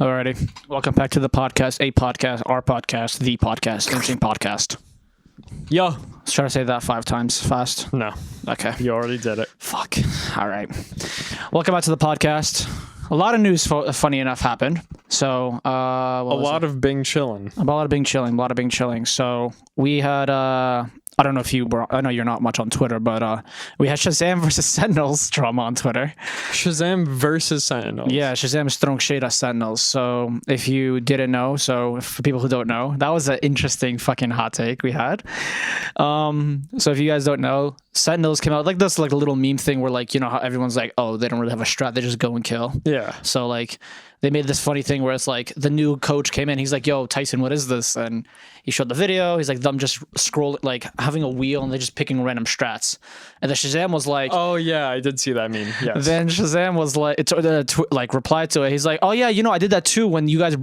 Alrighty. Welcome back to the podcast, our podcast, the podcast, Interesting Podcast. Yo. Let's try to say that 5 times fast. No. Okay. You already did it. Fuck. All right. Welcome back to the podcast. A lot of news, funny enough, happened. So, a lot of Bing chilling. A lot of Bing chilling. So, we had, I don't know if I know you're not much on Twitter, but we had Shazam versus Sentinels drama on Twitter. Shazam versus Sentinels. Yeah, Shazam is throwing shade at Sentinels. So if you didn't know, so for people who don't know, that was an interesting fucking hot take we had. So if you guys don't know, Sentinels came out like this, like a little meme thing where like, you know how everyone's like, oh, they don't really have a strat, they just go and kill. Yeah. So like they made this funny thing where it's like the new coach came in, he's like, yo, Tyson, what is this? And he showed the video. He's like, them just scrolling, like having a wheel and they're just picking random strats. And then Shazam was like, oh yeah, I did see that meme. Yes. Then Shazam was like, replied to it. He's like, oh yeah, you know, I did that too when you guys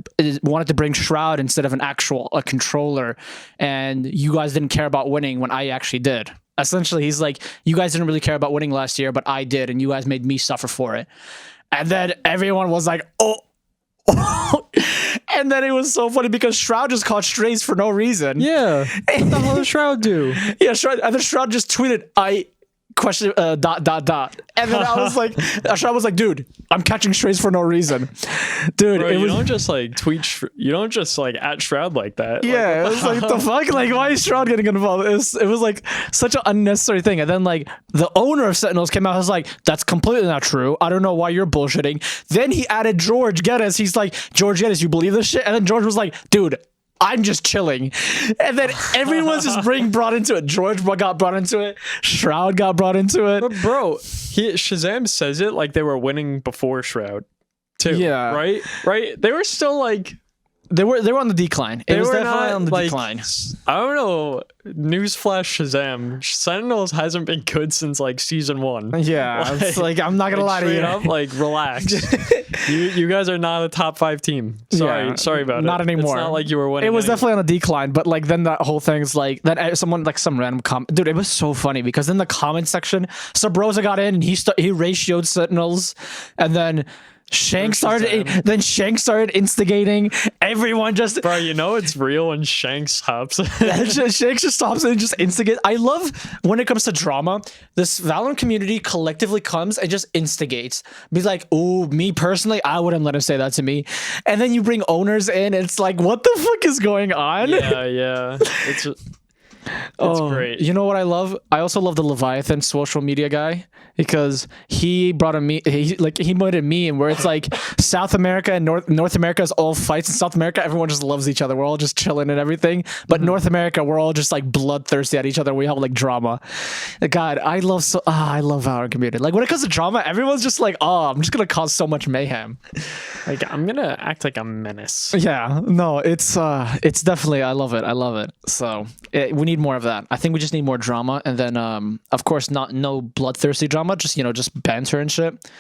wanted to bring Shroud instead of a controller, and you guys didn't care about winning when I actually did. Essentially, he's like, you guys didn't really care about winning last year, but I did, and you guys made me suffer for it. And then everyone was like, oh. And then it was so funny because Shroud just caught strays for no reason. Yeah. What the hell did Shroud do? Yeah, and then Shroud just tweeted, question ... And then I was like, Shroud was like, dude, I'm catching strays for no reason. Dude, Bro, you don't just like tweet, you don't just like at Shroud like that. Yeah, it was like, the fuck? Like, why is Shroud getting involved? It was like such an unnecessary thing. And then like the owner of Sentinels came out and was like, that's completely not true. I don't know why you're bullshitting. Then he added George Geddes. He's like, George Geddes, you believe this shit? And then George was like, dude, I'm just chilling. And then everyone's just brought into it. George got brought into it. Shroud got brought into it. But bro, Shazam says it like they were winning before Shroud too. Yeah. Right? They were still like they were on the decline. It was definitely on the decline. I don't know. Newsflash Shazam. Sentinels hasn't been good since like season 1. Yeah. It's like I'm not gonna lie to you. Up, like relax. you guys are not a top 5 team. Sorry about it. Not anymore. It's not like you were winning. It was definitely on the decline, but like then that whole thing's like then someone like some random comment. Dude, it was so funny because in the comment section, Sabrosa got in and he ratioed Sentinels, and then Shank started instigating. Everyone just, bro, you know it's real when Shank stops. Shank just stops and just instigates. I love when it comes to drama, this Valorant community collectively comes and just instigates. Be like, oh, me personally, I wouldn't let him say that to me. And then you bring owners in, and it's like, what the fuck is going on? Yeah. It's great. You know what I love? I also love the Leviathan social media guy because he brought a meme. He made a meme where it's like South America and North America is all fights. In South America, everyone just loves each other. We're all just chilling and everything. But North America, we're all just like bloodthirsty at each other. We have like drama. God, I love our community. Like when it comes to drama, everyone's just like, oh, I'm just gonna cause so much mayhem. Like I'm gonna act like a menace. Yeah, no, it's definitely, I love it. So we need more of that. I think we just need more drama, and then of course no bloodthirsty drama, just banter and shit.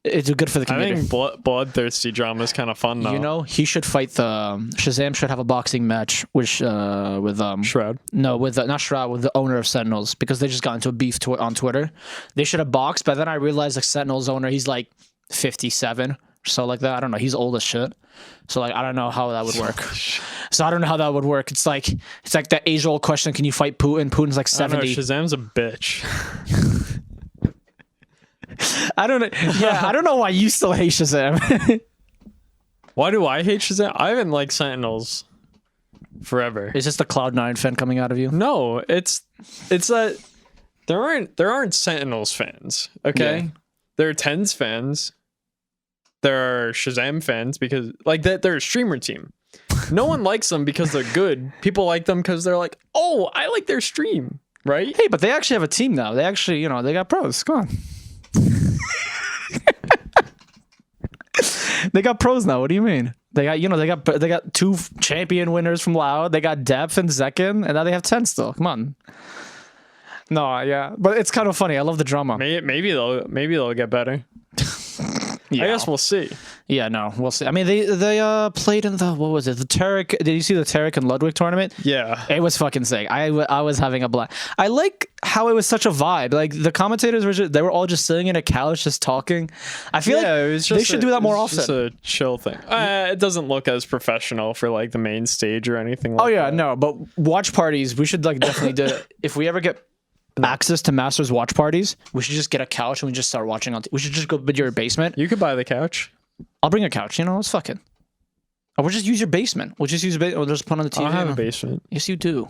It's good for the community. I think bloodthirsty drama is kind of fun though. You know, he should fight Shazam should have a boxing match with Shroud. No, with not Shroud, with the owner of Sentinels, because they just got into a beef on Twitter. They should have boxed, but then I realized like Sentinels owner, he's like 57 or so like that. I don't know. He's old as shit. So like I don't know how that would work. It's like that age-old question: can you fight Putin? Putin's like 70. Shazam's a bitch. I don't know. Yeah, I don't know why you still hate Shazam. Why do I hate Shazam? I haven't liked Sentinels forever. Is this the Cloud9 fan coming out of you? No, it's that there aren't Sentinels fans. Okay, yeah. There are Tens fans. There are Shazam fans because like that they're a streamer team. No one likes them because they're good. People like them because they're like, oh, I like their stream, right? Hey, but they actually have a team now. They actually, they got pros. Come on. They got pros now. What do you mean? They got 2 champion winners from Loud. They got Depth and Zekin, and now they have 10 still. Come on. No, yeah, but it's kind of funny. I love the drama. Maybe they'll get better. Yeah. I guess we'll see. Yeah, no, we'll see. I mean, they played in the, what was it? The Tarek. Did you see the Tarek and Ludwig tournament? Yeah. It was fucking sick. I was having a blast. I like how it was such a vibe. Like the commentators they were all just sitting in a couch, just talking. I feel like it was just they should do that more often. Just a chill thing. It doesn't look as professional for like the main stage or anything. Oh like yeah, that. no, but watch parties, we should like definitely do it. If we ever get access to Masters watch parties, we should just get a couch and we just start watching we should just go to your basement. You could buy the couch. I'll bring a couch, let's fuck it. Or we'll just use your basement. We'll just use we'll just put on the TV. I don't have a basement. Yes, you do.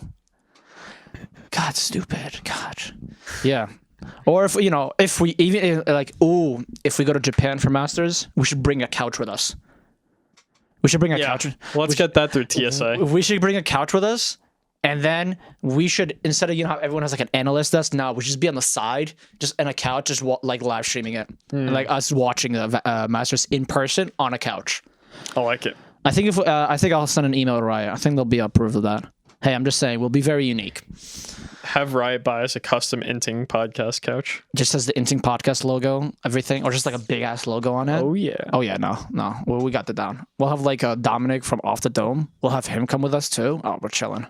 God, stupid. God. Yeah. Or if if we even if we go to Japan for Masters, we should bring a couch with us. We should bring a couch. Let's get that through TSA. We should bring a couch with us, and then we should, instead of how everyone has like an analyst desk, now we should just be on the side, just in a couch, just like live streaming it, and, like us watching the Masters in person on a couch. I like it. I think I'll send an email to Riot. I think they'll be approved of that. Hey, I'm just saying, we'll be very unique. Have Riot buy us a custom Inting podcast couch. Just has the Inting podcast logo, everything, or just like a big ass logo on it. Oh yeah. Oh yeah, no. Well, we got the down. We'll have like Dominic from Off the Dome. We'll have him come with us too. Oh, we're chilling.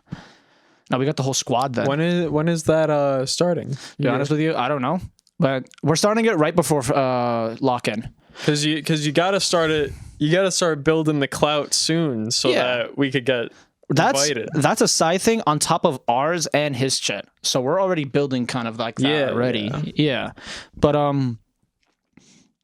No, we got the whole squad then. When is that starting? To be honest with you, I don't know, but we're starting it right before lock in. Because you gotta start it. You gotta start building the clout soon, so that we could get invited. That's a side thing on top of ours and his shit. So we're already building kind of like that already. Yeah. But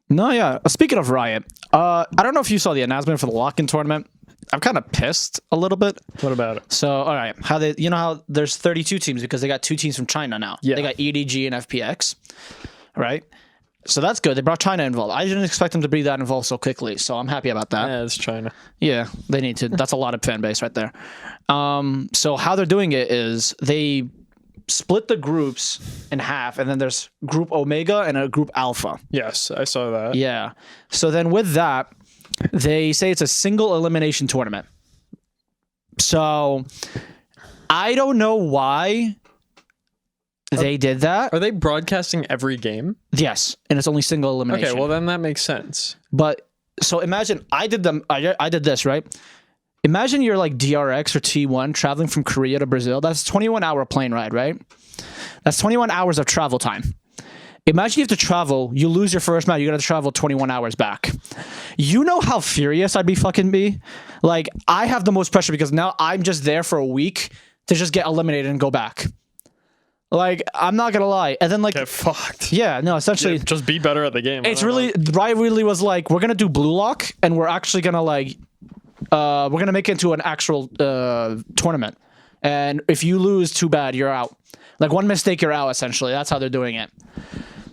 no, yeah. Speaking of Riot, I don't know if you saw the announcement for the lock-in tournament. I'm kind of pissed a little bit. What about it? So, all right, how they, how there's 32 teams because they got 2 teams from China now. Yeah. They got EDG and FPX, right? So that's good. They brought China involved. I didn't expect them to be that involved so quickly, so I'm happy about that. Yeah, it's China. Yeah, they need to. That's a lot of fan base right there. So how they're doing it is they split the groups in half, and then there's Group Omega and a Group Alpha. Yes, I saw that. Yeah. So then with that, they say it's a single elimination tournament. So I don't know why they did that. Are they broadcasting every game? Yes, and it's only single elimination. Okay, well then that makes sense. But so imagine I did this, right? Imagine you're like DRX or T1 traveling from Korea to Brazil. That's a 21-hour plane ride, right? That's 21 hours of travel time. Imagine you have to travel, you lose your first match, you gotta travel 21 hours back. You know how furious I'd be fucking be? Like, I have the most pressure because now I'm just there for a week to just get eliminated and go back. Like, I'm not gonna lie. And then like Get fucked. yeah, no, essentially Just be better at the game. it's really Riot really was like, we're gonna do blue lock and we're actually gonna like we're gonna make it into an actual tournament. And if you lose, too bad, you're out. Like one mistake, you're out, essentially. That's how they're doing it.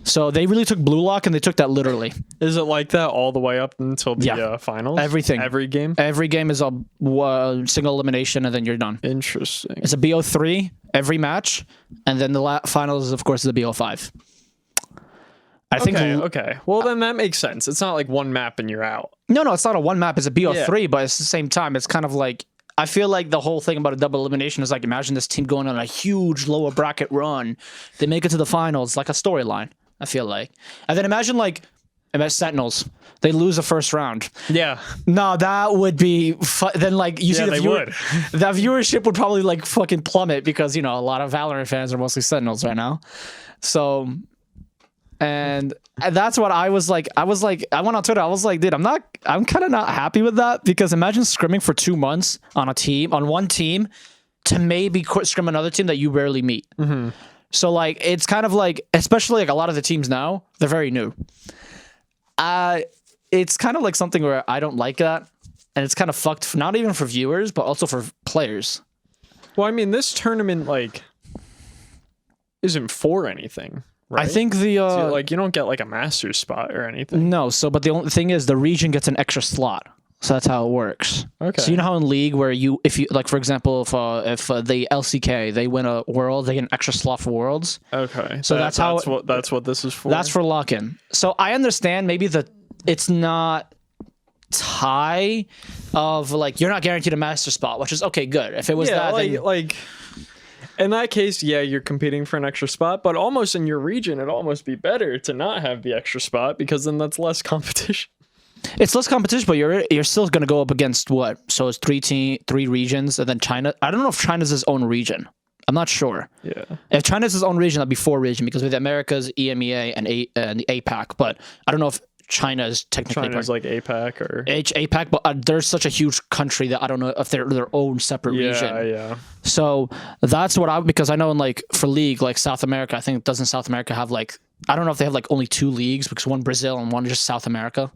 So they really took blue lock and they took that literally. Is it like that all the way up until the finals? Everything. Every game? Every game is a single elimination and then you're done. Interesting. It's a BO3 every match. And then the finals, of course, is a BO5. I think. Okay. Well, then that makes sense. It's not like one map and you're out. No, it's not a one map. It's a BO3, but at the same time, it's kind of like, I feel like the whole thing about a double elimination is like, imagine this team going on a huge lower bracket run. They make it to the finals, like a storyline, I feel like. And then imagine Sentinels. They lose the first round. Yeah. No, that would be then like you see the that viewership would probably like fucking plummet because a lot of Valorant fans are mostly Sentinels right now. So and that's what I was like. I went on Twitter. I was like, dude, I'm kind of not happy with that because imagine scrimming for 2 months on one team to maybe scrim another team that you rarely meet. Mm-hmm. So like, it's kind of like, especially like a lot of the teams now, they're very new. It's kind of like something where I don't like that. And it's kind of fucked, not even for viewers, but also for players. Well, I mean, this tournament isn't for anything. Right? I think so, you don't get like a master's spot or anything. No, but the only thing is the region gets an extra slot. So that's how it works. Okay. So you know how in League where if you like, for example, if the LCK, they win a world, they get an extra slot for worlds. Okay. So that's what this is for. That's for lock-in. So I understand maybe it's not tie of like, you're not guaranteed a master spot, which is okay, good. If it was then in that case, yeah, you're competing for an extra spot, but almost in your region, it'd almost be better to not have the extra spot because then that's less competition. It's less competition, but you're still gonna go up against what? So it's three regions, and then China. I don't know if China's its own region. I'm not sure. Yeah. If China's its own region, that'd be 4 region because with the Americas, EMEA, and the APAC. But I don't know if China is technically China's like APAC or APAC, but there's such a huge country that I don't know if they're their own separate region. Yeah. So that's what because I know in like for league like South America, I think doesn't South America have like I don't know if they have like only 2 leagues because one Brazil and one just South America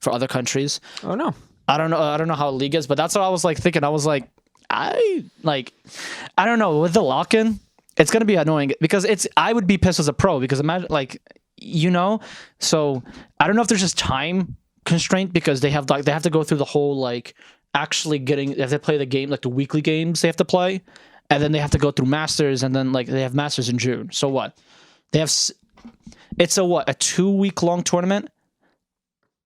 for other countries. Oh no. I don't know how a league is, but that's what I was like thinking. I was like I don't know with the lock-in, it's gonna be annoying because I would be pissed as a pro because imagine like. So I don't know if there's just time constraint because they have to go through the whole like actually they have to play the game like the weekly games they have to play, and then they have to go through Masters, and then like they have Masters in June. So what? It's a 2-week long tournament.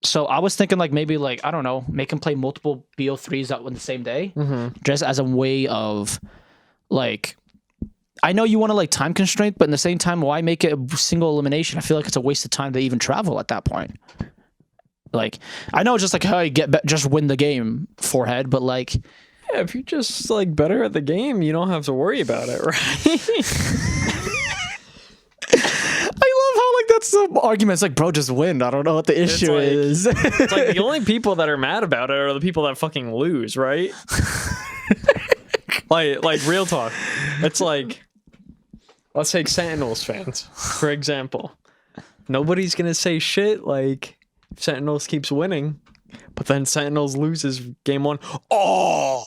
So I was thinking like maybe like I don't know, make them play multiple BO3s on the same day, just as a way of like. I know you want to like time constraint, but in the same time, why make it a single elimination? I feel like it's a waste of time to even travel at that point. Like, I know it's just like, hey, just win the game, forehead, but like, yeah, if you're just like better at the game, you don't have to worry about it, right? I love how like that's some arguments like, bro, just win. I don't know what the issue is. It's like the only people that are mad about it are the people that fucking lose, right? like real talk. It's like. Let's take Sentinels fans, for example. Nobody's going to say shit like if Sentinels keeps winning, but then Sentinels loses game 1. Oh,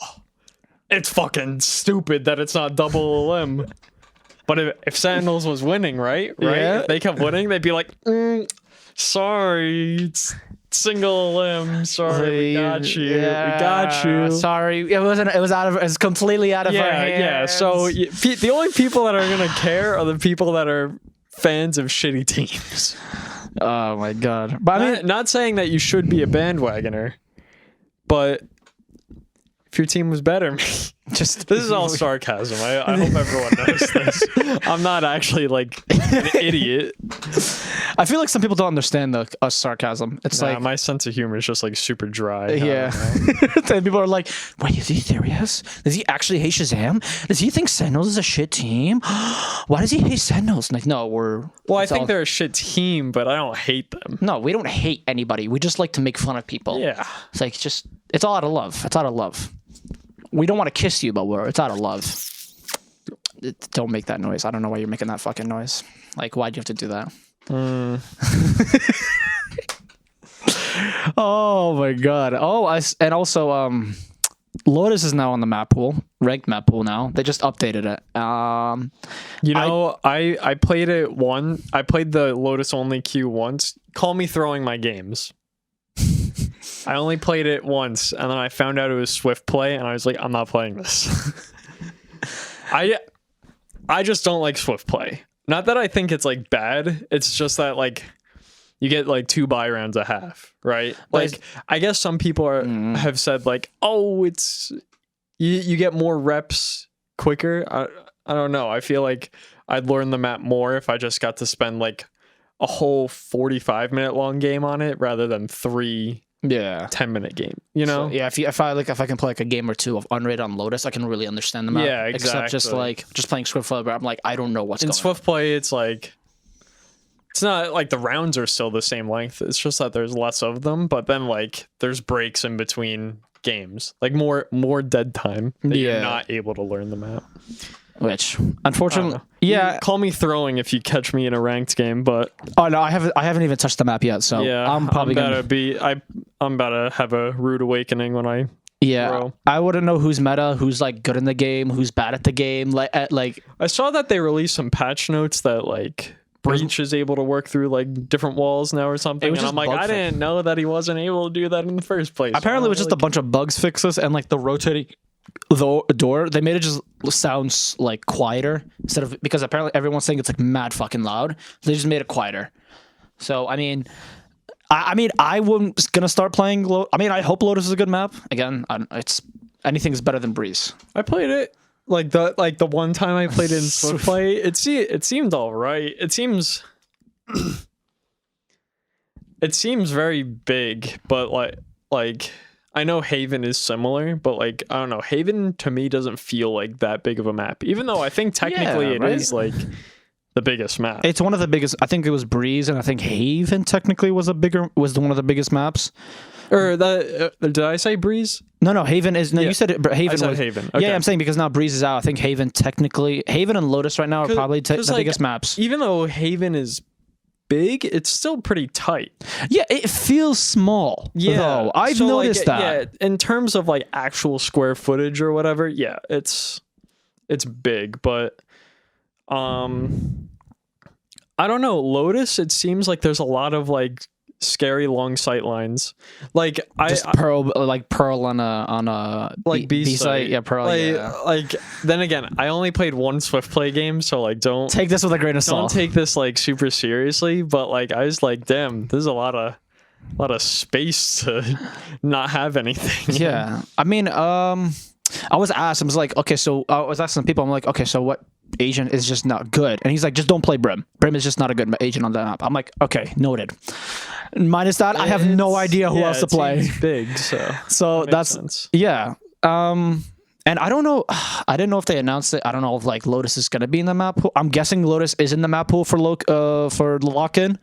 it's fucking stupid that it's not double elim. But if Sentinels was winning, right? Yeah. If they kept winning, they'd be like, sorry, it's single elim. Sorry, we got you. Yeah, we got you. Sorry, it was completely out of our hands. Yeah. So the only people that are gonna care are the people that are fans of shitty teams. Oh my god! But I mean, not saying that you should be a bandwagoner, but if your team was better, this is all sarcasm. I hope everyone knows this. I'm not actually like an idiot. I feel like some people don't understand the sarcasm. It's like my sense of humor is just like super dry. Yeah. And people are like, wait, is he serious? Does he actually hate Shazam? Does he think Sentinels is a shit team? Why does he hate Sentinels? Like, no, I think they're a shit team, but I don't hate them. No, we don't hate anybody. We just like to make fun of people. Yeah. It's like it's all out of love. It's out of love. We don't want to kiss you, but it's out of love. Don't make that noise. I don't know why you're making that fucking noise. Like, why'd you have to do that? Oh my god. And also Lotus is now on the map pool, ranked map pool now. They just updated it. I played it I played the Lotus only queue once. Call me throwing my games. I only played it once, and then I found out it was Swift play, and I was like, I'm not playing this. I just don't like Swift play. Not that I think it's like bad. It's just that like you get like 2 buy rounds a half, right? Like I guess some people have said like, oh, it's you get more reps quicker. I don't know. I feel like I'd learn the map more if I just got to spend like a whole 45-minute long game on it rather than 3 10-minute game, you know? So, yeah, if I can play like a game or 2 of unrated on Lotus, I can really understand the map. Yeah, exactly. Except just playing Swift play, I'm like, I don't know what's going on. In Swift play, it's like it's not like the rounds are still the same length. It's just that there's less of them, but then like there's breaks in between games, like more dead time that you're not able to learn the map. Which, unfortunately, call me throwing if you catch me in a ranked game, but oh no, I haven't even touched the map yet, so I'm probably I'm about to have a rude awakening when I throw. I wouldn't know who's meta, who's like good in the game, who's bad at the game. Like I saw that they released some patch notes that like Breach is able to work through like different walls now or something, and I'm like, I didn't know that he wasn't able to do that in the first place. Apparently, it was just a bunch of bugs fixes and like the rotating the door. They made it just sounds like quieter instead of because apparently everyone's saying it's like mad fucking loud. They just made it quieter. So I mean, I was gonna start playing. I hope Lotus is a good map. Again, it's anything's better than Breeze. I played it. Like the one time I played in Swift play, it seemed all right. It it seems very big, but like I know Haven is similar, but like I don't know, Haven to me doesn't feel like that big of a map, even though I think technically Yeah, it right? is like the biggest map. It's one of the biggest. I think it was Breeze, and I think Haven technically was one of the biggest maps. Or did I say Breeze? No, Haven is. No, Yeah. you said it. But Haven I said was Haven. Yeah, Okay. I'm saying because now Breeze is out. I think Haven and Lotus right now are probably the 'cause, like, biggest maps. Even though Haven is big, it's still pretty tight. Yeah, it feels small. Though. I've so, like, noticed that. Yeah, in terms of like actual square footage or whatever, yeah, it's big, but I don't know. Lotus, it seems like there's a lot of like scary long sight lines. Like Just Pearl on a like B site. Yeah, Pearl. Like then again, I only played one Swift play game, so like don't Take this with a grain of salt. take this like super seriously. But like I was like, damn, there's a lot of space to not have anything. Yeah, I mean, I was asked. I was like, okay, so I was asking people. I'm like, okay, so what agent is just not good? And he's like, just don't play Brim. Brim is just not a good agent on that map. I'm like, okay, noted. Minus that, I have no idea who else to play. It's big, so That's sense. yeah. And I don't know. I didn't know if they announced it. I don't know if like Lotus is gonna be in the map pool. I'm guessing Lotus is in the map pool for lock-in.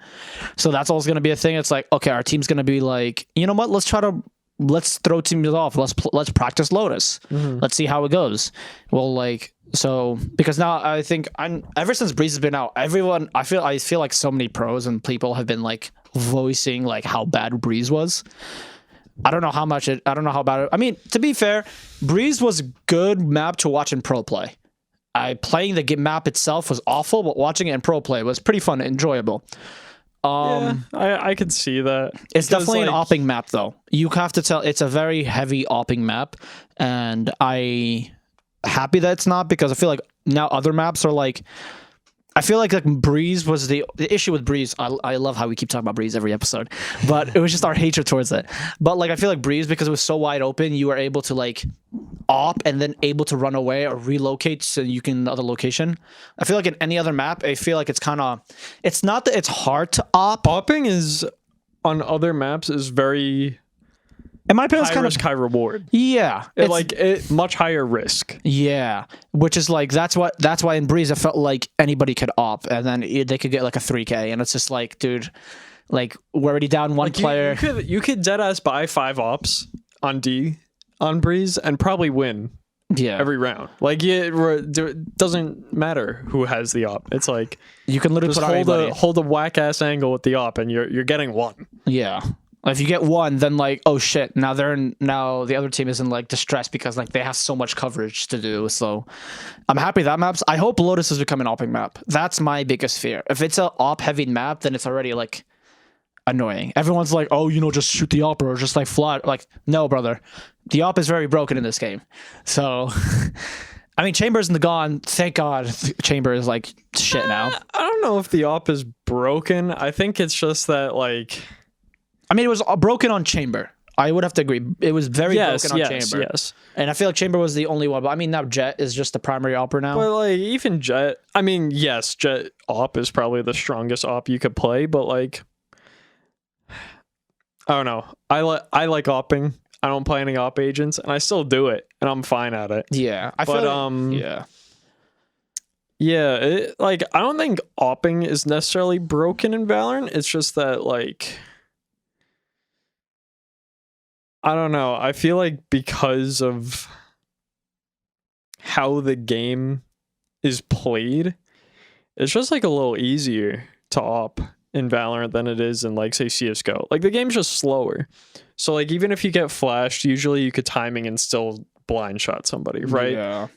So that's always gonna be a thing. It's like, okay, our team's gonna be like, you know what? Let's throw teams off. Let's practice Lotus. Let's see how it goes. Well, like so because now I think ever since Breeze has been out, I feel like so many pros and people have been like voicing like how bad Breeze was. I don't know how bad it. I mean, to be fair, Breeze was good map to watch in pro play. Playing the map itself was awful, but watching it in pro play was pretty fun and enjoyable. I could see that. It's definitely an like, opping map, though. You have to tell it's a very heavy opping map, and I happy that it's not because I feel like now other maps are like. I feel like Breeze was the issue with Breeze. I love how we keep talking about Breeze every episode, but it was just our hatred towards it. But like I feel like Breeze, because it was so wide open, you were able to like op and then able to run away or relocate so you can another location. I feel like in any other map, I feel like it's not that it's hard to op. Opping is on other maps is very In my opinion, it's high kind risk, high reward. yeah, Much higher risk. yeah, which is like that's why in Breeze it felt like anybody could op and then they could get like a 3K and it's just like, dude, like we're already down one player. You could deadass buy 5 ops on Breeze and probably win Yeah, every round. Like it doesn't matter who has the op. It's like you can literally just put anybody. hold a whack ass angle with the op and you're getting one. Yeah. If you get one, then like, oh shit, now the other team is in like distress because like they have so much coverage to do. So I'm happy that maps. I hope Lotus has become an opping map. That's my biggest fear. If it's a op heavy map, then it's already like annoying. Everyone's like, oh, just shoot the op or just like fly. Like, no, brother, the op is very broken in this game. So. I mean, Chamber's in the gone. Thank God, Chamber is like shit now. I don't know if the op is broken. I think it's just that like. I mean, it was broken on Chamber. I would have to agree. It was very broken on Chamber. Yes. And I feel like Chamber was the only one. But I mean, now Jet is just the primary opera now. But like even Jet, I mean, yes, Jet op is probably the strongest op you could play. But like, I don't know. I like opping. I don't play any op agents, and I still do it, and I'm fine at it. Yeah, I feel like, yeah. Like I don't think opping is necessarily broken in Valorant. It's just that like. I don't know. I feel like because of how the game is played, it's just like a little easier to op in Valorant than it is in like say CS:GO. Like the game's just slower. So like even if you get flashed, usually you could timing and still blind shot somebody, right? Yeah.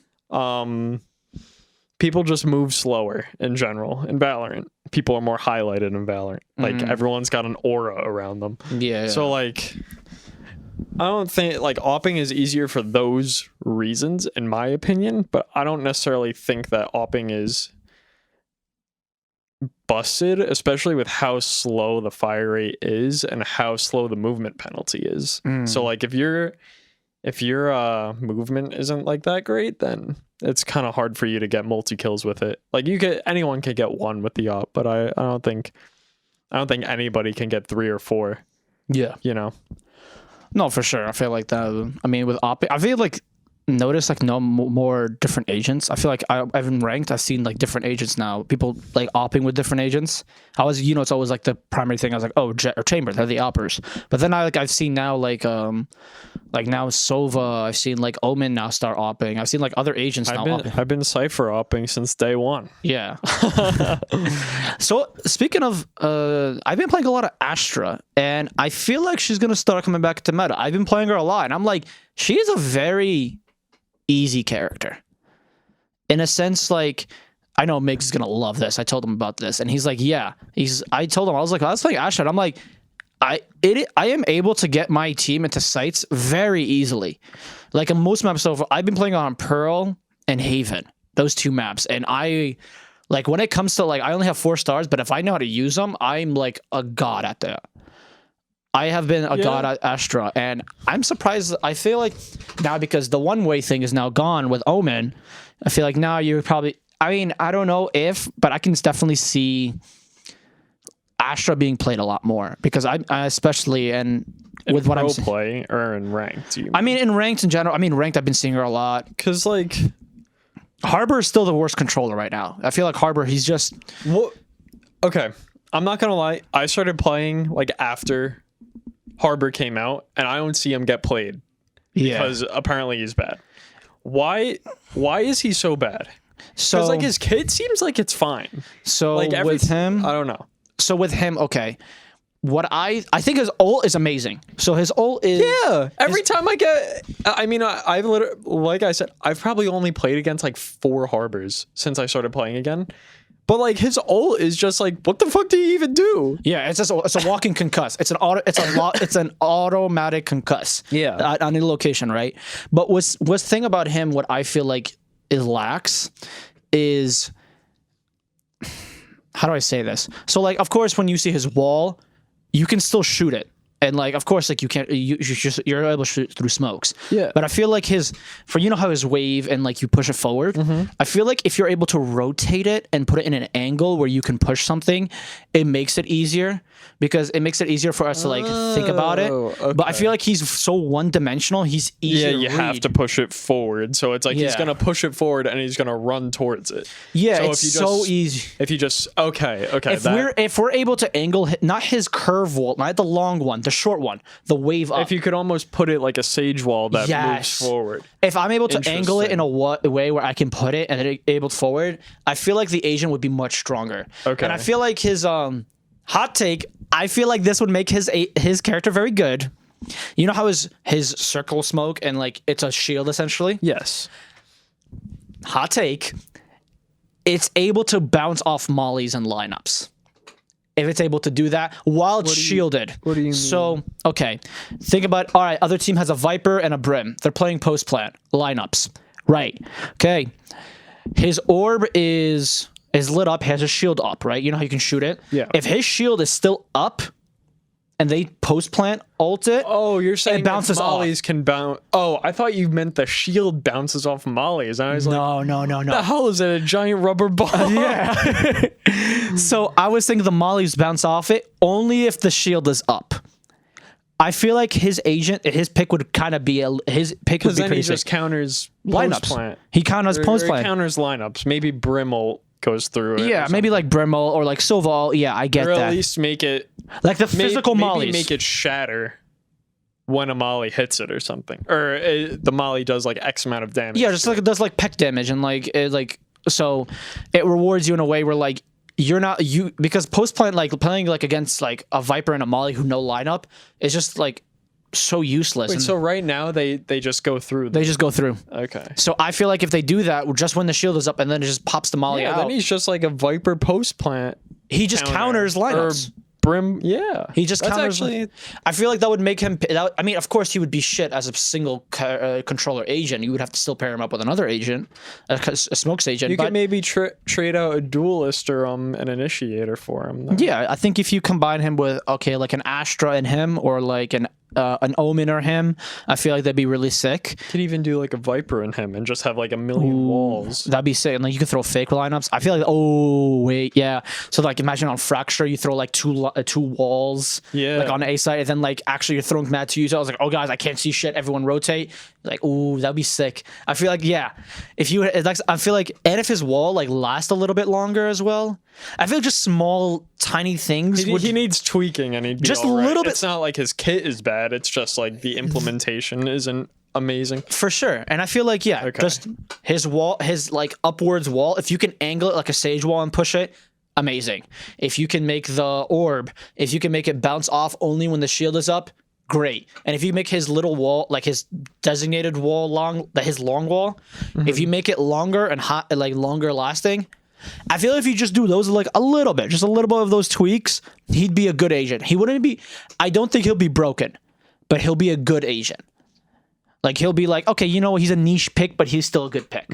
People just move slower in general in Valorant. People are more highlighted in Valorant. Like everyone's got an aura around them. Yeah. So like I don't think like opping is easier for those reasons in my opinion, but I don't necessarily think that opping is busted, especially with how slow the fire rate is and how slow the movement penalty is. So like if your movement isn't like that great, then it's kind of hard for you to get multi kills with it. Like anyone could get one with the op, but I don't think I don't think anybody can get 3 or 4. Yeah. You know. No, for sure. I feel like that. I mean, with op, I feel like notice like no more different agents. I feel like I've been ranked. I've seen like different agents now. People like opping with different agents. I was, it's always like the primary thing. I was like, oh, Jet or Chamber, they're the oppers. But then I've seen now like now Sova. I've seen like Omen now start opping. I've seen like other agents now opping. I've been Cypher opping since day one. Yeah. So speaking of, I've been playing a lot of Astra, and I feel like she's gonna start coming back to meta. I've been playing her a lot, and I'm like, she is a very easy character. In a sense, like, I know Migs is gonna love this. I told him about this, and he's like, yeah. I told him, I was like, let's play Astra. And I'm like, I am able to get my team into sites very easily. Like in most maps so far, I've been playing on Pearl and Haven, those 2 maps, and like when it comes to like, I only have 4 stars, but if I know how to use them, I'm like a god at that. I have been a god at Astra, and I'm surprised. I feel like now, because the one-way thing is now gone with Omen, I feel like now you're probably, I mean, I don't know if, but I can definitely see Astra being played a lot more, because I especially, and with what I'm saying, play or in ranked. I mean, in ranked in general, I mean, ranked, I've been seeing her a lot. Because like, Harbor is still the worst controller right now. I feel like Harbor, he's just... What? Okay, I'm not gonna lie. I started playing like after Harbor came out, and I don't see him get played because apparently he's bad. Why is he so bad? So like his kit seems like it's fine. So like with him, I don't know. So with him, okay. What I think his ult is amazing. So his ult is Every time I get, I mean, I've literally, like I said, I've probably only played against like 4 Harbors since I started playing again. But like his ult is just like, what the fuck do you even do? Yeah, it's a walking concuss. It's an automatic concuss. Yeah, on any location, right? But what's thing about him? What I feel like it lacks is, how do I say this? So like, of course, when you see his wall, you can still shoot it. And like, of course, like you can't, you're able to shoot through smokes. Yeah. But I feel like you know how his wave and like you push it forward. I feel like if you're able to rotate it and put it in an angle where you can push something, it makes it easier, because it makes it easier for us to like think about it. Okay. But I feel like he's so one-dimensional. He's easy to read. You have to push it forward. So it's like he's gonna push it forward and he's gonna run towards it. Yeah, so it's so easy. If you just okay. If we're able to angle not his curve wall, not the long one, the short one, the wave up. If you could almost put it like a sage wall that moves forward. If I'm able to angle it in a way where I can put it and then able forward, I feel like the agent would be much stronger. Okay. And I feel like his hot take, I feel like this would make his character very good. You know how his circle smoke and like it's a shield essentially? Yes. Hot take. It's able to bounce off mollies and lineups. If it's able to do that while it's shielded. What do you mean? So, okay. Think about, all right, other team has a Viper and a Brim. They're playing post plant lineups. Right. Okay. His orb is lit up, has a shield up, right? You know how you can shoot it? Yeah. If his shield is still up and they post plant ult it, oh, you're saying it bounces mollies can bounce. Oh, I thought you meant the shield bounces off mollies. And I was like, no. the hell is it? A giant rubber ball? Yeah. So I was thinking the mollies bounce off it only if the shield is up. I feel like his pick would kind of be his pick would be then pretty he just sick. counters Lineups. Plant. He counters post plant. Counters lineups. Maybe Brimmel goes through it. Yeah, maybe like Brimmel or like Soval. Yeah, I get or that. at least make it like the physical mollies. Maybe make it shatter when a molly hits it or something, or the molly does like X amount of damage. Yeah, just like it does like peck damage and so it rewards you in a way where like because post plant like playing like against like a Viper and a molly who no lineup is just like so useless. Wait, so right now they just go through. They just go through. Okay. So I feel like if they do that, just when the shield is up and then it just pops the molly out. Then he's just like a Viper post plant. He just counters lineups. Brim, yeah. He just That's counters. Actually, I feel like that would make him. I mean, of course, he would be shit as a single controller agent. You would have to still pair him up with another agent, a smokes agent. You could maybe trade out a duelist or an initiator for him. Though. Yeah, I think if you combine him with like an Astra and him, or like an an Omen or him, I feel like that'd be really sick. Could even do like a Viper in him and just have like a million walls. That'd be sick. And like you could throw fake lineups. I feel like yeah. So like imagine on Fracture you throw like two walls like on A side, and then like actually you're throwing mad to you. So I was like, oh guys, I can't see shit. Everyone rotate. Like, ooh, that'd be sick. I feel like if you like, I feel like, and if his wall like lasts a little bit longer as well. I feel like just small tiny things. He needs tweaking, and he'd be just a all right. little bit. It's not like his kit is bad. It's just like the implementation isn't amazing for sure. And I feel like just his wall, his like upwards wall, if you can angle it like a Sage wall and push it, amazing. If you can make the orb, if you can make it bounce off only when the shield is up, great. And if you make his little wall, like his designated wall his long wall, if you make it longer and hot, like longer lasting, I feel like if you just do those like a little bit of those tweaks, he'd be a good agent. He wouldn't be, I don't think he'll be broken, but he'll be a good agent. Like he'll be like, okay, you know, he's a niche pick, but he's still a good pick.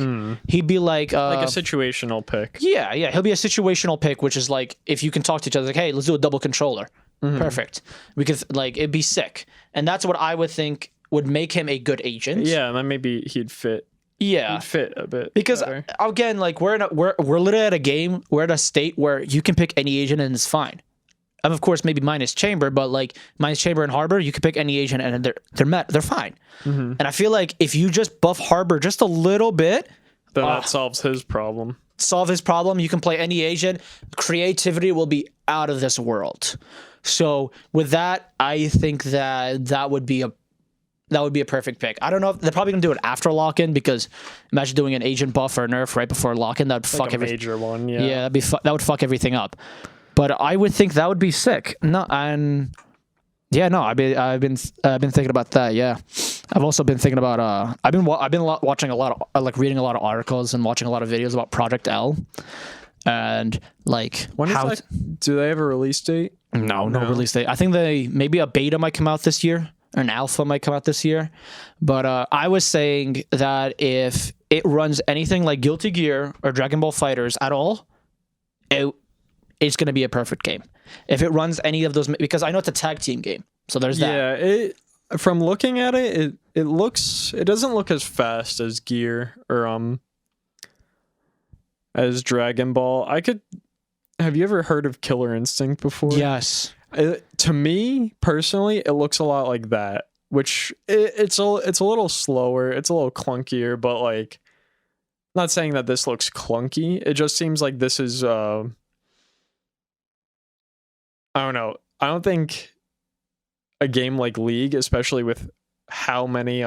He'd be like a situational pick. Yeah, he'll be a situational pick, which is like if you can talk to each other, like, hey, let's do a double controller. Perfect. We could like it'd be sick, and that's what I would think would make him a good agent. Yeah, and then maybe he'd fit. Yeah, he'd fit a bit because better. Again, like we're literally at a game. We're at a state where you can pick any agent and it's fine. And of course, maybe minus Chamber, but like minus Chamber and Harbor, you can pick any agent and they're fine. And I feel like if you just buff Harbor just a little bit, then that solves his problem. Solve his problem. You can play any agent. Creativity will be out of this world. So with that, I think that would be a perfect pick. I don't know if they're probably gonna do it after lock-in, because imagine doing an agent buff or nerf right before lock-in. That'd fuck everything. Major one, yeah. Yeah, that would fuck everything up. But I would think that would be sick. No, and yeah, no, I've been thinking about that. Yeah, I've also been thinking about I've been watching a lot of like reading a lot of articles and watching a lot of videos about Project L, and like do they have a release date? No release date. I think maybe a beta might come out this year. Or an alpha might come out this year. But I was saying that if it runs anything like Guilty Gear or Dragon Ball FighterZ at all, it's going to be a perfect game. If it runs any of those, because I know it's a tag team game, so there's that. Yeah, from looking at it doesn't look as fast as Gear or as Dragon Ball. Have you ever heard of Killer Instinct before? Yes. To me personally, it looks a lot like that, which it's a little slower, it's a little clunkier, but like, not saying that this looks clunky. It just seems like this is I don't know. I don't think a game like League, especially with how many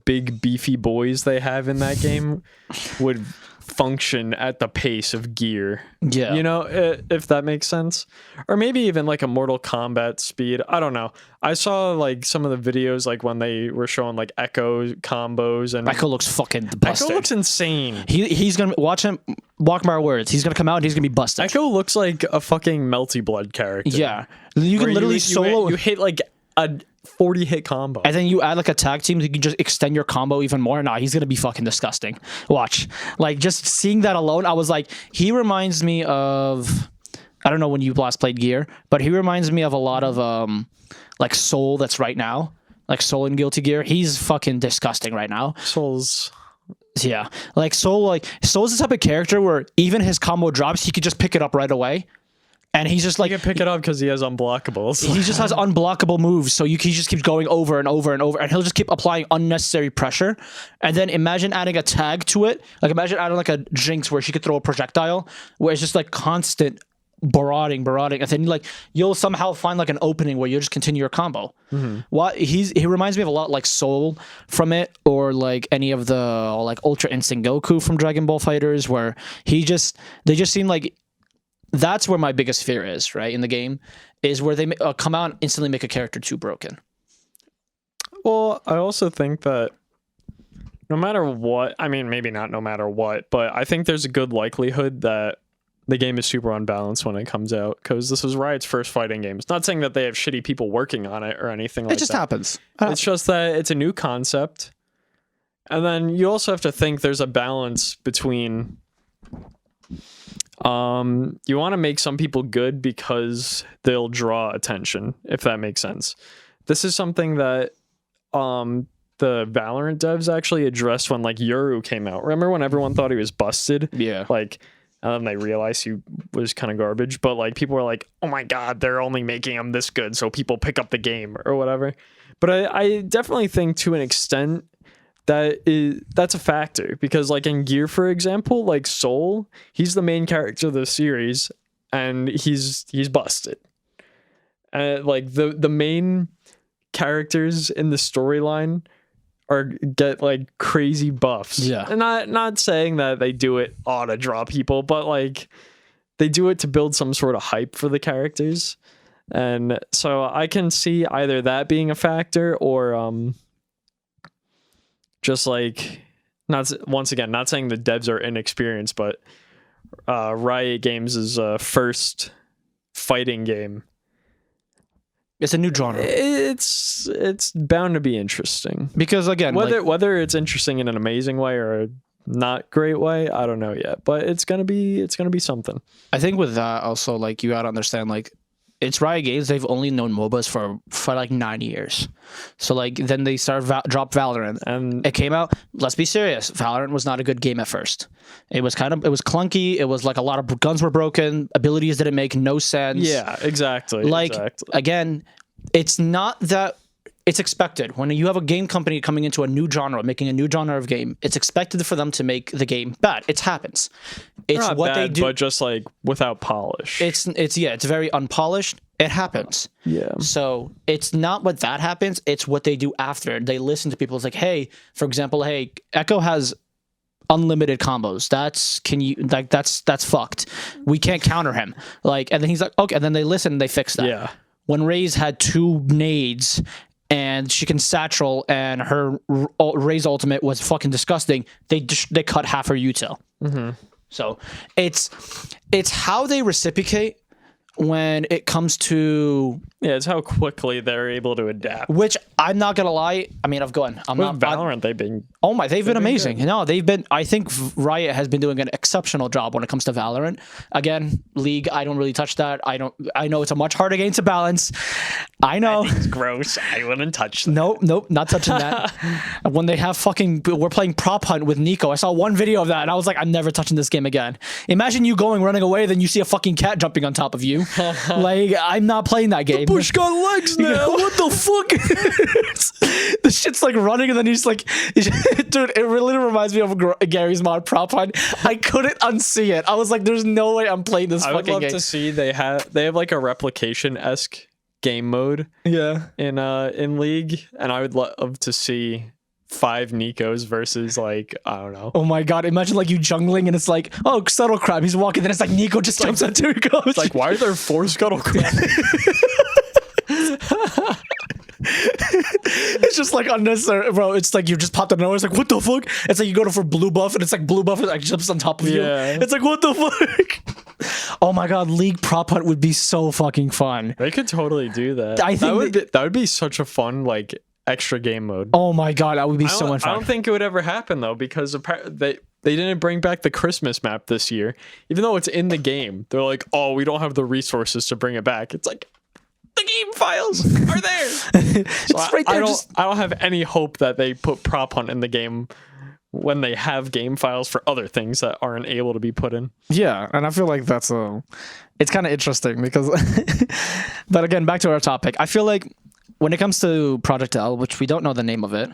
big beefy boys they have in that game, would function at the pace of Gear. Yeah, you know, if that makes sense. Or maybe even like a Mortal Kombat speed. I don't know. I saw like some of the videos like when they were showing like Echo combos, and Echo looks fucking busted. Echo looks insane. He's gonna watch him. Walk my words. He's gonna come out and he's gonna be busted. Echo looks like a fucking Melty Blood character. Yeah, you can literally solo. You hit like a 40 hit combo, and then you add like a tag team, you can just extend your combo even more. Nah, he's gonna be fucking disgusting. Watch, like just seeing that alone, I was like, he reminds me of, I don't know when you last played Gear, but he reminds me of a lot of like Soul that's right now, like Soul in Guilty Gear. He's fucking disgusting right now. Soul's like Soul's the type of character where even his combo drops, he could just pick it up right away. And he's just like, you can pick it up because he has unblockables. He just has unblockable moves, so he just keeps going over and over and over, and he'll just keep applying unnecessary pressure. And then imagine adding a tag to it. Like imagine adding like a Jinx where she could throw a projectile, where it's just like constant barraging, and then like you'll somehow find like an opening where you'll just continue your combo. He reminds me of a lot like Soul from it, or like any of the like Ultra Instinct Goku from Dragon Ball FighterZ, where they just seem like. That's where my biggest fear is, right, in the game, is where they come out and instantly make a character too broken. Well, I also think that no matter what, I mean, maybe not no matter what, but I think there's a good likelihood that the game is super unbalanced when it comes out, because this is Riot's first fighting game. It's not saying that they have shitty people working on it or anything like that. It just happens. It's just that it's a new concept. And then you also have to think there's a balance between You want to make some people good because they'll draw attention, if that makes sense. This is something that the Valorant devs actually addressed when like Yoru came out. Remember when everyone thought he was busted? Yeah. Like, and then they realized he was kind of garbage. But like people were like, oh my God, they're only making him this good, so people pick up the game or whatever. But I definitely think to an extent that's a factor, because like in Gear, for example, like Soul, he's the main character of the series and he's busted. Like the main characters in the storyline get like crazy buffs. Yeah. And not saying that they do it to draw people, but like they do it to build some sort of hype for the characters. And so I can see either that being a factor or just like, not saying the devs are inexperienced, but Riot Games' first fighting game. It's a new genre. It's bound to be interesting. Because again, whether it's interesting in an amazing way or a not great way, I don't know yet. But it's gonna be something. I think with that also, like, you gotta understand, like, it's Riot Games. They've only known MOBAs for like 9 years. So like then they dropped Valorant, and it came out. Let's be serious. Valorant was not a good game at first. It was clunky. It was like a lot of guns were broken. Abilities didn't make no sense. Yeah, exactly. Again, it's not that. It's expected when you have a game company coming into a new genre, making a new genre of game. It's expected for them to make the game bad. It happens. It's not what bad, they do, but just like without polish. It's very unpolished. It happens. Yeah. So it's not what that happens. It's what they do after. They listen to people. It's like, hey, for example, hey, Echo has unlimited combos. That's fucked. We can't counter him. Like, and then he's like, okay. And then they listen. And they fix that. Yeah. When Ray's had 2 nades. And she can satchel, and her Ray's ultimate was fucking disgusting. They cut half her util. Mm-hmm. So it's how they reciprocate when it comes to it's how quickly they're able to adapt. Which I'm not gonna lie. I mean, Valorant, they've been amazing. Good. No, I think Riot has been doing an exceptional job when it comes to Valorant. Again, League, I don't really touch that. I know it's a much harder game to balance. I know. It's gross. I wouldn't touch that. Nope, not touching that. When they have we're playing prop hunt with Nico. I saw one video of that and I was like, I'm never touching this game again. Imagine you running away, then you see a fucking cat jumping on top of you. Like, I'm not playing that game. Bush got legs now. What the fuck? The shit's like running, and then he's like, dude, it really reminds me of Gary's mod prop hunt. I couldn't unsee it. I was like, there's no way I'm playing this fucking game. I would love to see they have like a replication-esque game mode. Yeah. In League, and I would love to see 5 Nikos versus like, I don't know. Oh my God, imagine like you jungling and it's like, oh, Scuttle Crab, he's walking, then it's like Nico just jumps out to go. It's like, why are there 4 Scuttle Crab? It's just like unnecessary, bro. It's like you just popped out of nowhere. It's like, what the fuck? It's like you go for blue buff and it's like blue buff and like jumps on top of you. It's like, what the fuck? Oh my God, League prop hunt would be so fucking fun. They could totally do that. I think that would be such a fun like extra game mode. Oh my God, that would be so much fun. I don't think it would ever happen though, because they didn't bring back the Christmas map this year, even though it's in the game. They're like, oh, we don't have the resources to bring it back. It's like, the game files are there. So it's right there. I don't have any hope that they put prop hunt in the game when they have game files for other things that aren't able to be put in. Yeah, and I feel like it's kind of interesting because, but again, back to our topic. I feel like when it comes to Project L, which we don't know the name of it,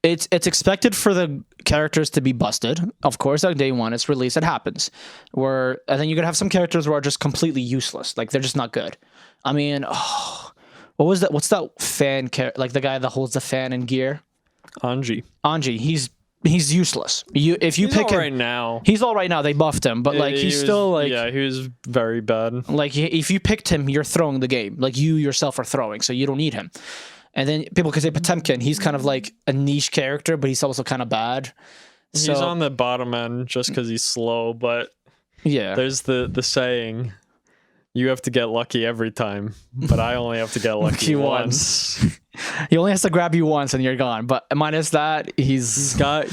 it's expected for the characters to be busted. Of course, on day one, it's released. It happens. And then you're gonna have some characters who are just completely useless. Like, they're just not good. I mean, what was that? What's that fan character? Like the guy that holds the fan in Gear? Anji. He's useless. If you pick him right now, he's all right now. They buffed him, but like he was very bad. Like, if you picked him, you're throwing the game. Like, you yourself are throwing, so you don't need him. And then people can say Potemkin. He's kind of like a niche character, but he's also kind of bad. He's on the bottom end just because he's slow. But yeah, there's the saying, you have to get lucky every time, but I only have to get lucky once. He only has to grab you once and you're gone. But minus that, he's got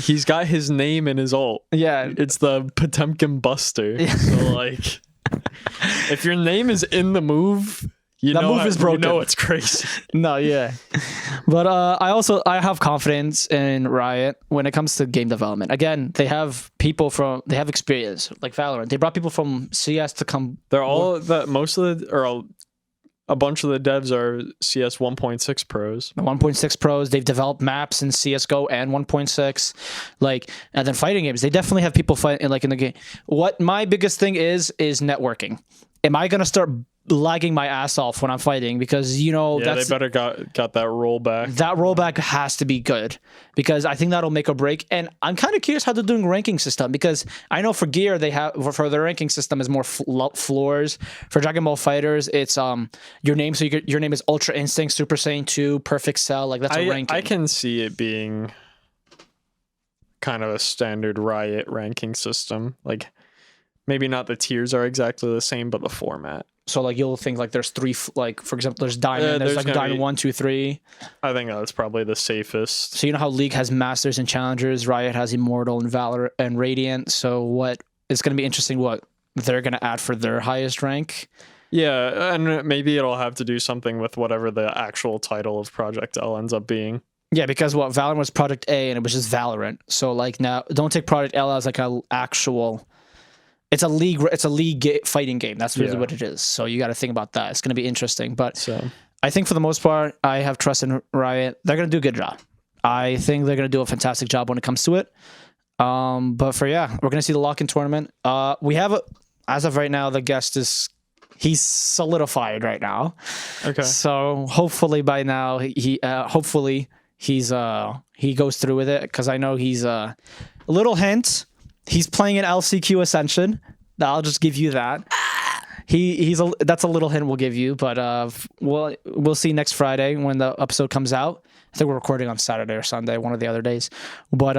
his name in his ult. Yeah. It's the Potemkin Buster. So like, if your name is in the move, That move is broken. You know it's crazy. No, yeah. But I have confidence in Riot when it comes to game development. Again, they have experience like Valorant. They brought people from CS to come. They're all a bunch of the devs are CS 1.6 pros. The 1.6 pros. They've developed maps in CS:GO and 1.6, and then fighting games. They definitely have people fighting in the game. What my biggest thing is networking. Am I gonna start lagging my ass off when I'm fighting? Because they better got that rollback. That rollback has to be good, because I think that'll make or break. And I'm kind of curious how they're doing ranking system, because I know for Gear they have for their ranking system is more floors. For Dragon Ball Fighters, it's your name. So your name is Ultra Instinct, Super Saiyan 2, Perfect Cell. Like that's a ranking. I can see it being kind of a standard Riot ranking system. Like maybe not the tiers are exactly the same, but the format. So like you'll think like there's three, like for example, there's Diamond, there's like Diamond 1, 2, 3. I think that's probably the safest. So you know how League has Masters and Challengers, Riot has Immortal and Valor and Radiant. So what it's going to be interesting what they're going to add for their highest rank. Yeah, and maybe it'll have to do something with whatever the actual title of Project L ends up being. Yeah, because Valorant was Project A and it was just Valorant. So like now, don't take Project L as like a actual. It's a league fighting game. That's really what it is. So you got to think about that. It's going to be interesting. But I think for the most part, I have trust in Riot. They're going to do a good job. I think they're going to do a fantastic job when it comes to it. But we're going to see the lock-in tournament. We have as of right now, the guest he's solidified right now. Okay. So hopefully by now he goes through with it, because I know he's a little hint. He's playing an LCQ Ascension. I'll just give you that. That's a little hint we'll give you, but we'll see next Friday when the episode comes out. I think we're recording on Saturday or Sunday, one of the other days. But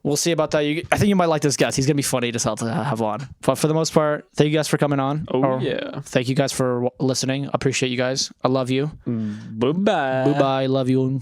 we'll see about that. I think you might like this guest. He's gonna be funny to have on. But for the most part, thank you guys for coming on. Thank you guys for listening. I appreciate you guys. I love you. Bye bye. Bye bye. Love you.